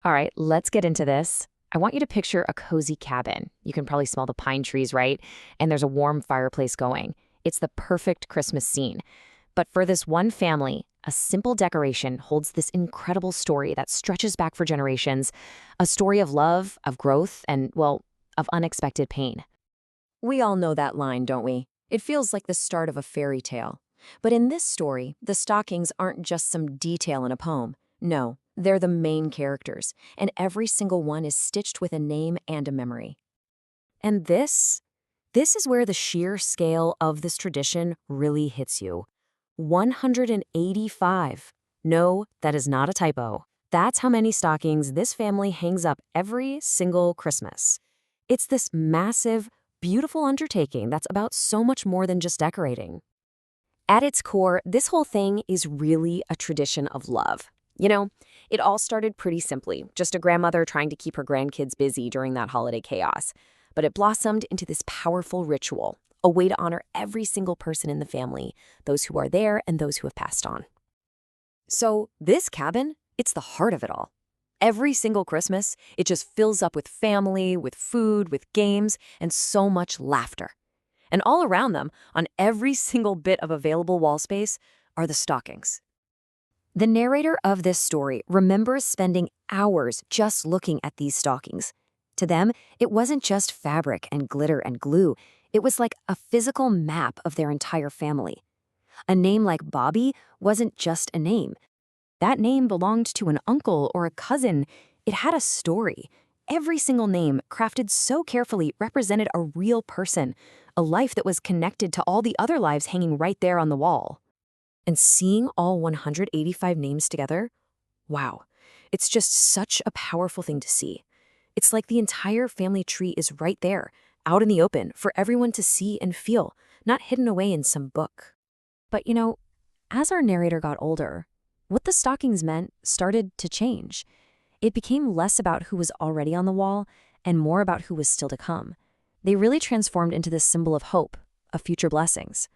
All right, let's get into this. I want you to picture a cozy cabin. You can probably smell the pine trees, right? And there's a warm fireplace going. It's the perfect Christmas scene. But for this one family, a simple decoration holds this incredible story that stretches back for generations, a story of love, of growth, and, well, of unexpected pain. We all know that line, don't we? It feels like the start of a fairy tale. But in this story, the stockings aren't just some detail in a poem. No, they're the main characters, and every single one is stitched with a name and a memory. And this is where the sheer scale of this tradition really hits you. 185. No, that is not a typo. That's how many stockings this family hangs up every single Christmas. It's this massive, beautiful undertaking that's about so much more than just decorating. At its core, this whole thing is really a tradition of love. It all started pretty simply, just a grandmother trying to keep her grandkids busy during that holiday chaos. But it blossomed into this powerful ritual, a way to honor every single person in the family, those who are there and those who have passed on. So this cabin, it's the heart of it all. Every single Christmas, it just fills up with family, with food, with games, and so much laughter. And all around them, on every single bit of available wall space, are the stockings. The narrator of this story remembers spending hours just looking at these stockings. To them, it wasn't just fabric and glitter and glue. It was like a physical map of their entire family. A name like Bobby wasn't just a name. That name belonged to an uncle or a cousin. It had a story. Every single name, crafted so carefully, represented a real person, a life that was connected to all the other lives hanging right there on the wall. And seeing all 185 names together, wow, it's just such a powerful thing to see. It's like the entire family tree is right there, out in the open, for everyone to see and feel, not hidden away in some book. But as our narrator got older, what the stockings meant started to change. It became less about who was already on the wall and more about who was still to come. They really transformed into this symbol of hope, of future blessings.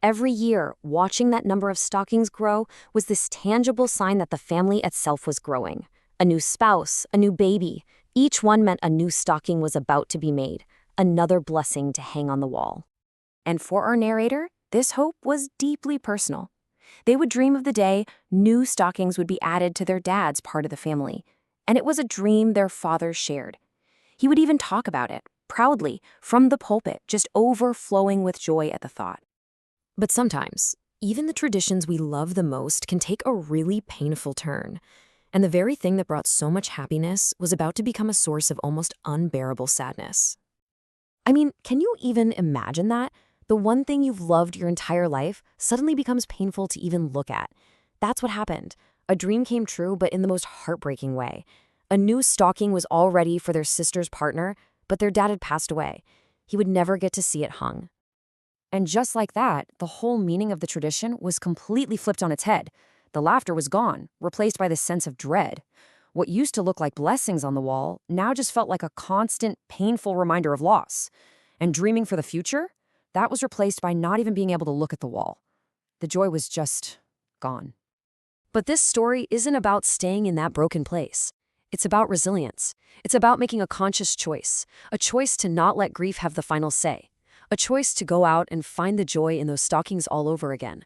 Every year, watching that number of stockings grow was this tangible sign that the family itself was growing. A new spouse, a new baby. Each one meant a new stocking was about to be made, another blessing to hang on the wall. And for our narrator, this hope was deeply personal. They would dream of the day new stockings would be added to their dad's part of the family. And it was a dream their father shared. He would even talk about it, proudly, from the pulpit, just overflowing with joy at the thought. But sometimes, even the traditions we love the most can take a really painful turn. And the very thing that brought so much happiness was about to become a source of almost unbearable sadness. I mean, can you even imagine that? The one thing you've loved your entire life suddenly becomes painful to even look at. That's what happened. A dream came true, but in the most heartbreaking way. A new stocking was all ready for their sister's partner, but their dad had passed away. He would never get to see it hung. And just like that, the whole meaning of the tradition was completely flipped on its head. The laughter was gone, replaced by this sense of dread. What used to look like blessings on the wall now just felt like a constant, painful reminder of loss. And dreaming for the future? That was replaced by not even being able to look at the wall. The joy was just gone. But this story isn't about staying in that broken place. It's about resilience. It's about making a conscious choice, a choice to not let grief have the final say, a choice to go out and find the joy in those stockings all over again.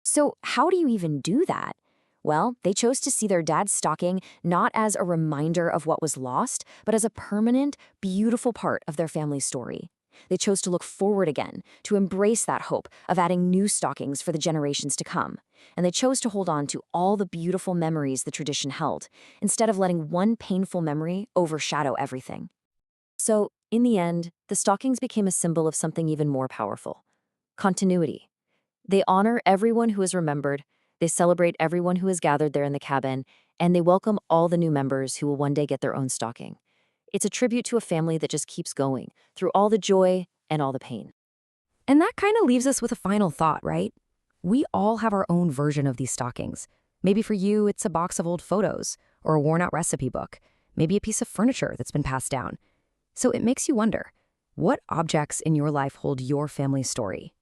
So how do you even do that? Well, they chose to see their dad's stocking not as a reminder of what was lost, but as a permanent, beautiful part of their family story. They chose to look forward again, to embrace that hope of adding new stockings for the generations to come. And they chose to hold on to all the beautiful memories the tradition held, instead of letting one painful memory overshadow everything. So, in the end, the stockings became a symbol of something even more powerful: continuity. They honor everyone who is remembered, they celebrate everyone who is gathered there in the cabin, and they welcome all the new members who will one day get their own stocking. It's a tribute to a family that just keeps going, through all the joy and all the pain. And that kind of leaves us with a final thought, right? We all have our own version of these stockings. Maybe for you, it's a box of old photos, or a worn-out recipe book, maybe a piece of furniture that's been passed down. So it makes you wonder, what objects in your life hold your family story?